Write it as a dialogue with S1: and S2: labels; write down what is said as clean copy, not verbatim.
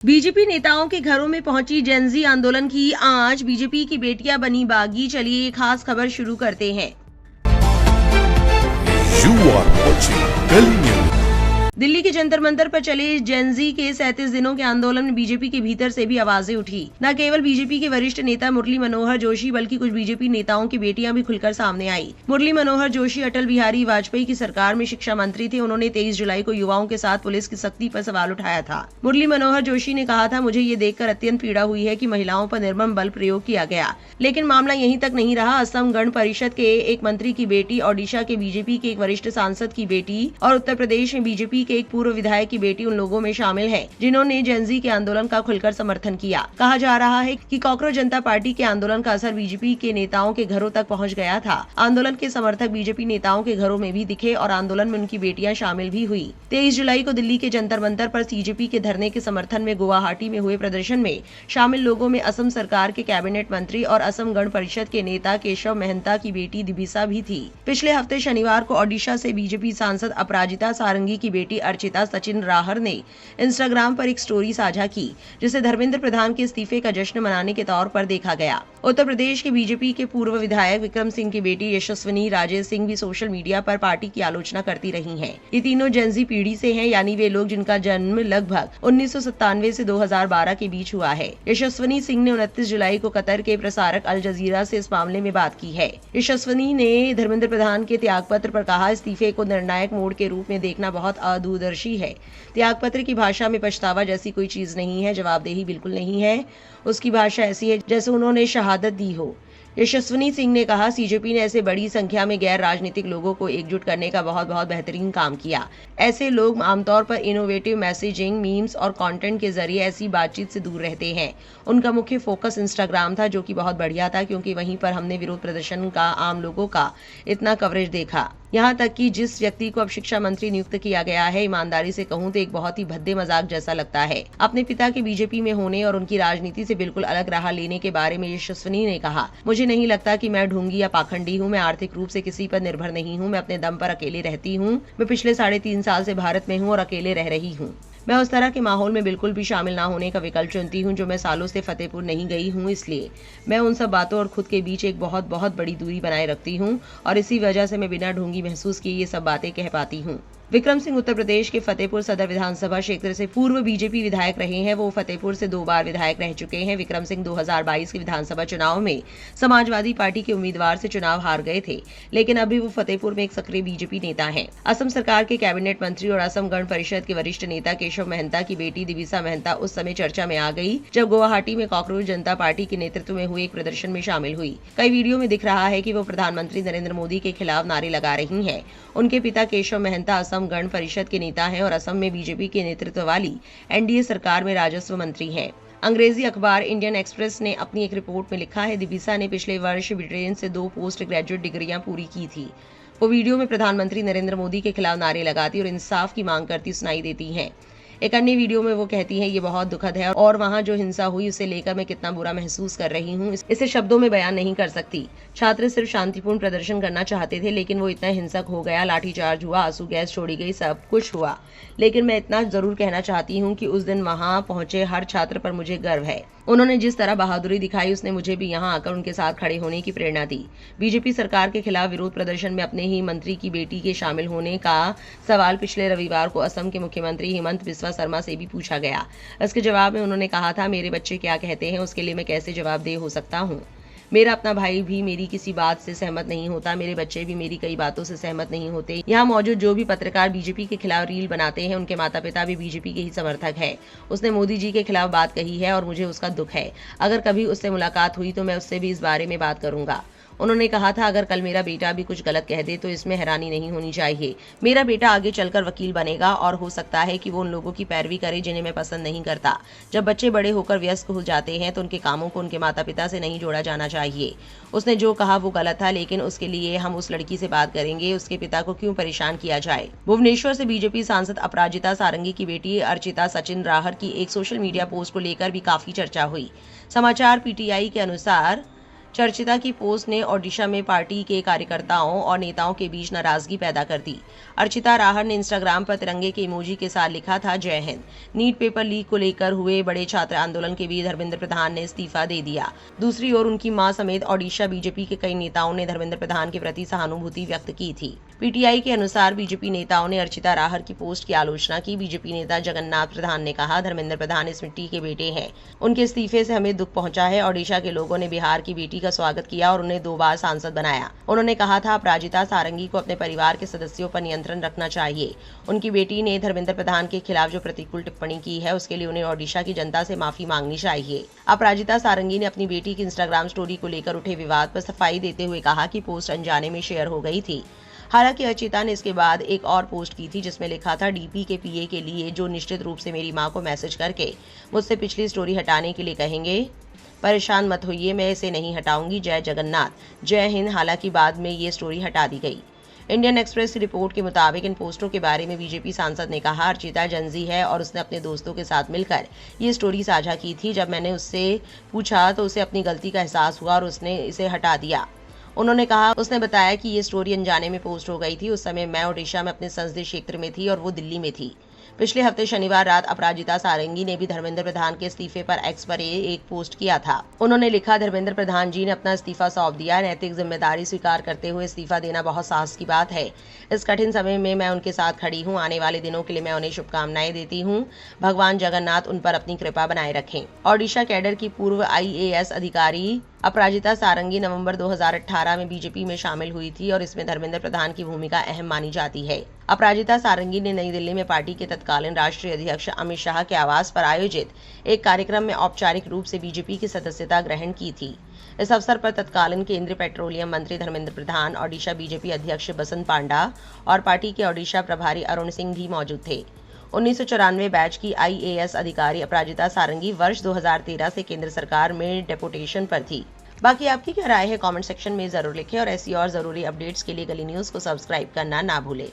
S1: BJP नेताओं के घरों में पहुंची जेनजी आंदोलन की आंच, बीजेपी की बेटियां बनी बागी। चलिए एक खास खबर शुरू करते हैं।
S2: You are watching Delhi News.
S1: Delhi के जंतर मंतर पर चले जेनजी के 37 दिनों के आंदोलन में बीजेपी के भीतर से भी आवाजें उठी। न केवल बीजेपी के वरिष्ठ नेता मुरली मनोहर जोशी बल्कि कुछ बीजेपी नेताओं की बेटियां भी खुलकर सामने आई। मुरली मनोहर जोशी अटल बिहारी वाजपेयी की सरकार में शिक्षा मंत्री थे। उन्होंने 23 जुलाई को युवाओं के साथ पुलिस की सख्ती पर सवाल उठाया था। मुरली मनोहर जोशी ने कहा था, मुझे ये देखकर अत्यंत पीड़ा हुई है कि महिलाओं पर निर्मम बल प्रयोग किया गया। लेकिन मामला यहीं तक नहीं रहा। असम गण परिषद के एक मंत्री की बेटी, ओडिशा के बीजेपी के एक वरिष्ठ सांसद की बेटी और उत्तर प्रदेश में बीजेपी के एक पूर्व विधायक की बेटी उन लोगों में शामिल है जिन्होंने जेनजी के आंदोलन का खुलकर समर्थन किया। कहा जा रहा है कि कॉकरोच जनता पार्टी के आंदोलन का असर बीजेपी के नेताओं के घरों तक पहुंच गया था। आंदोलन के समर्थक बीजेपी नेताओं के घरों में भी दिखे और आंदोलन में उनकी बेटियां शामिल भी हुई। 23 जुलाई को दिल्ली के जंतर मंतर पर सीजेपी के धरने के समर्थन में गुवाहाटी में हुए प्रदर्शन में शामिल लोगों में असम सरकार के कैबिनेट मंत्री और असम गण परिषद के नेता केशव महंता की बेटी दिबिसा भी थी। पिछले हफ्ते शनिवार को ओडिशा से बीजेपी सांसद अपराजिता सारंगी की बेटी अर्चिता सचिन राहर ने इंस्टाग्राम पर एक स्टोरी साझा की, जिसे धर्मेंद्र प्रधान के इस्तीफे का जश्न मनाने के तौर पर देखा गया। उत्तर प्रदेश के बीजेपी के पूर्व विधायक विक्रम सिंह की बेटी यशस्विनी राजे सिंह भी सोशल मीडिया पर पार्टी की आलोचना करती रही हैं। ये तीनों जेनजी पीढ़ी से हैं, यानी वे लोग जिनका जन्म लगभग 1997 से 2012 के बीच हुआ है। यशस्विनी सिंह ने 29 जुलाई को कतर के प्रसारक अल जजीरा से इस मामले में बात की है। यशस्विनी ने धर्मेंद्र प्रधान के त्यागपत्र पर कहा, इस्तीफे को निर्णायक मोड़ के रूप में देखना बहुत अदूरदर्शी है। त्यागपत्र की भाषा में पछतावा जैसी कोई चीज नहीं है, जवाबदेही बिल्कुल नहीं है। उसकी भाषा ऐसी है जैसे उन्होंने शहादत दी हो। यशस्विनी सिंह ने कहा, सीजेपी ने ऐसे बड़ी संख्या में गैर राजनीतिक लोगों को एकजुट करने का बहुत बेहतरीन काम किया। ऐसे लोग आमतौर पर इनोवेटिव मैसेजिंग, मीम्स और कंटेंट के जरिए ऐसी बातचीत से दूर रहते हैं। उनका मुख्य फोकस इंस्टाग्राम था, जो कि बहुत बढ़िया था, क्योंकि वहीं पर हमने विरोध प्रदर्शन का, आम लोगों का इतना कवरेज देखा। यहाँ तक कि जिस व्यक्ति को अब शिक्षा मंत्री नियुक्त किया गया है, ईमानदारी से कहूँ तो एक बहुत ही भद्दे मजाक जैसा लगता है। अपने पिता के बीजेपी में होने और उनकी राजनीति से बिल्कुल अलग राह लेने के बारे में यशस्विनी ने कहा, मुझे नहीं लगता कि मैं ढोंगी या पाखंडी हूँ। मैं आर्थिक रूप से किसी पर निर्भर नहीं हूँ। मैं अपने दम पर अकेले रहती हूँ। मैं पिछले 3.5 साल से भारत में हूँ और अकेले रह रही हूँ। मैं उस तरह के माहौल में बिल्कुल भी शामिल ना होने का विकल्प चुनती हूँ, जो मैं सालों से फतेहपुर नहीं गई हूँ। इसलिए मैं उन सब बातों और खुद के बीच एक बहुत बड़ी दूरी बनाए रखती हूँ और इसी वजह से मैं बिना ढोंगी महसूस किए ये सब बातें कह पाती हूँ। विक्रम सिंह उत्तर प्रदेश के फतेहपुर सदर विधानसभा क्षेत्र से पूर्व बीजेपी विधायक रहे हैं। वो फतेहपुर से 2 बार विधायक रह चुके हैं। विक्रम सिंह 2022 के विधानसभा चुनाव में समाजवादी पार्टी के उम्मीदवार से चुनाव हार गए थे, लेकिन अभी वो फतेहपुर में एक सक्रिय बीजेपी नेता हैं। असम सरकार के कैबिनेट मंत्री और असम गण परिषद के वरिष्ठ नेता केशव महंता की बेटी दिबिसा महंता उस समय चर्चा में आ गई जब गुवाहाटी में कॉकरोच जनता पार्टी के नेतृत्व में हुए एक प्रदर्शन में शामिल हुई। कई वीडियो में दिख रहा है कि वो प्रधानमंत्री नरेंद्र मोदी के खिलाफ नारे लगा रही हैं। उनके पिता केशव महंता असम गण परिषद के नेता हैं और असम में बीजेपी के नेतृत्व वाली एनडीए सरकार में राजस्व मंत्री हैं। अंग्रेजी अखबार इंडियन एक्सप्रेस ने अपनी एक रिपोर्ट में लिखा है, दिबिसा ने पिछले वर्ष ब्रिटेन से 2 पोस्ट ग्रेजुएट डिग्रियां पूरी की थी। वो वीडियो में प्रधानमंत्री नरेंद्र मोदी के खिलाफ नारे लगाती और इंसाफ की मांग करती सुनाई देती हैं। एक अन्य वीडियो में वो कहती हैं, ये बहुत दुखद है और वहाँ जो हिंसा हुई उसे लेकर मैं कितना बुरा महसूस कर रही हूँ, इसे शब्दों में बयान नहीं कर सकती। छात्र सिर्फ शांतिपूर्ण प्रदर्शन करना चाहते थे, लेकिन वो इतना हिंसक हो गया, लाठीचार्ज हुआ, आंसू गैस छोड़ी गई, सब कुछ हुआ। लेकिन मैं इतना जरूर कहना चाहती हूँ कि उस दिन वहाँ पहुंचे हर छात्र पर मुझे गर्व है। उन्होंने जिस तरह बहादुरी दिखाई, उसने मुझे भी यहाँ आकर उनके साथ खड़े होने की प्रेरणा दी। बीजेपी सरकार के खिलाफ विरोध प्रदर्शन में अपने ही मंत्री की बेटी के शामिल होने का सवाल पिछले रविवार को असम के मुख्यमंत्री हेमंत बिस्वा शर्मा से भी पूछा गया। इसके जवाब में उन्होंने कहा था, मेरे बच्चे क्या कहते हैं उसके लिए मैं कैसे जवाबदेह हो सकता हूँ। मेरा अपना भाई भी मेरी किसी बात से सहमत नहीं होता। मेरे बच्चे भी मेरी कई बातों से सहमत नहीं होते। यहाँ मौजूद जो भी पत्रकार बीजेपी के खिलाफ रील बनाते हैं, उनके माता पिता भी बीजेपी के ही समर्थक है। उसने मोदी जी के खिलाफ बात कही है और मुझे उसका दुख है। अगर कभी उससे मुलाकात हुई तो मैं उससे भी इस बारे में बात करूंगा। उन्होंने कहा था, अगर कल मेरा बेटा भी कुछ गलत कह दे तो इसमें हैरानी नहीं होनी चाहिए। मेरा बेटा आगे चलकर वकील बनेगा और हो सकता है कि वो उन लोगों की पैरवी करे जिन्हें मैं पसंद नहीं करता। जब बच्चे बड़े होकर वयस्क हो जाते हैं तो उनके कामों को उनके माता पिता से नहीं जोड़ा जाना चाहिए। उसने जो कहा वो गलत था, लेकिन उसके लिए हम उस लड़की से बात करेंगे। उसके पिता को क्यों परेशान किया जाए। भुवनेश्वर से बीजेपी सांसद अपराजिता सारंगी की बेटी अर्चिता सचिन राहर की एक सोशल मीडिया पोस्ट को लेकर भी काफी चर्चा हुई। समाचार पीटीआई के अनुसार चर्चिता की पोस्ट ने ओडिशा में पार्टी के कार्यकर्ताओं और नेताओं के बीच नाराजगी पैदा कर दी। अर्चिता राहर ने इंस्टाग्राम पर तिरंगे के इमोजी के साथ लिखा था, जय हिंद। नीट पेपर लीक को लेकर हुए बड़े छात्र आंदोलन के बीच धर्मेंद्र प्रधान ने इस्तीफा दे दिया। दूसरी ओर उनकी मां समेत ओडिशा बीजेपी के कई नेताओं ने धर्मेंद्र प्रधान के प्रति सहानुभूति व्यक्त की थी। पीटीआई के अनुसार बीजेपी नेताओं ने अर्चिता राहर की पोस्ट की आलोचना की। बीजेपी नेता जगन्नाथ प्रधान ने कहा, धर्मेंद्र प्रधान इस मिट्टी के बेटे हैं। उनके इस्तीफे से हमें दुख पहुंचा है। ओडिशा के लोगों ने बिहार की बेटी का स्वागत किया और उन्हें 2 बार सांसद बनाया। उन्होंने कहा था, अपराजिता सारंगी को अपने परिवार के सदस्यों पर नियंत्रण रखना चाहिए। उनकी बेटी ने धर्मेंद्र प्रधान के खिलाफ जो प्रतिकूल टिप्पणी की है, उसके लिए उन्हें ओडिशा की जनता से माफी मांगनी चाहिए। अपराजिता सारंगी ने अपनी बेटी की इंस्टाग्राम स्टोरी को लेकर उठे विवाद पर सफाई देते हुए कहा कि पोस्ट अनजाने में शेयर हो गई थी। हालांकि अर्चिता ने इसके बाद एक और पोस्ट की थी जिसमें लिखा था, डीपी के पीए के लिए जो निश्चित रूप से मेरी मां को मैसेज करके मुझसे पिछली स्टोरी हटाने के लिए कहेंगे, परेशान मत होइए, मैं इसे नहीं हटाऊंगी। जय जगन्नाथ, जय हिंद। हालांकि बाद में ये स्टोरी हटा दी गई। इंडियन एक्सप्रेस की रिपोर्ट के मुताबिक इन पोस्टों के बारे में बीजेपी सांसद ने कहा, अर्चिता जेनजी है और उसने अपने दोस्तों के साथ मिलकर ये स्टोरी साझा की थी। जब मैंने उससे पूछा तो उसे अपनी गलती का एहसास हुआ और उसने इसे हटा दिया। उन्होंने कहा, उसने बताया कि ये स्टोरी अनजाने में पोस्ट हो गई थी। उस समय मैं ओडिशा में अपने संसदीय क्षेत्र में थी और वो दिल्ली में थी। पिछले हफ्ते शनिवार रात अपराजिता सारंगी ने भी धर्मेंद्र प्रधान के इस्तीफे पर एक्स पर एक पोस्ट किया था। उन्होंने लिखा, धर्मेंद्र प्रधान जी ने अपना इस्तीफा सौंप दिया। नैतिक जिम्मेदारी स्वीकार करते हुए इस्तीफा देना बहुत साहस की बात है। इस कठिन समय में मैं उनके साथ खड़ी हूँ। आने वाले दिनों के लिए मैं उन्हें शुभकामनाएं देती हूँ। भगवान जगन्नाथ उन पर अपनी कृपा बनाए रखें। ओडिशा कैडर की पूर्व IAS अधिकारी अपराजिता सारंगी नवंबर 2018 में बीजेपी में शामिल हुई थी और इसमें धर्मेंद्र प्रधान की भूमिका अहम मानी जाती है। अपराजिता सारंगी ने नई दिल्ली में पार्टी के तत्कालीन राष्ट्रीय अध्यक्ष अमित शाह के आवास पर आयोजित एक कार्यक्रम में औपचारिक रूप से बीजेपी की सदस्यता ग्रहण की थी। इस अवसर पर तत्कालीन केंद्रीय पेट्रोलियम मंत्री धर्मेंद्र प्रधान, ओडिशा बीजेपी अध्यक्ष बसंत पांडा और पार्टी के ओडिशा प्रभारी अरुण सिंह भी मौजूद थे। 1994 बैच की IAS अधिकारी अपराजिता सारंगी वर्ष 2013 से केंद्र सरकार में डेपुटेशन पर थी। बाकी आपकी क्या राय है, कमेंट सेक्शन में जरूर लिखें और ऐसी और जरूरी अपडेट्स के लिए गली न्यूज को सब्सक्राइब करना ना भूलें।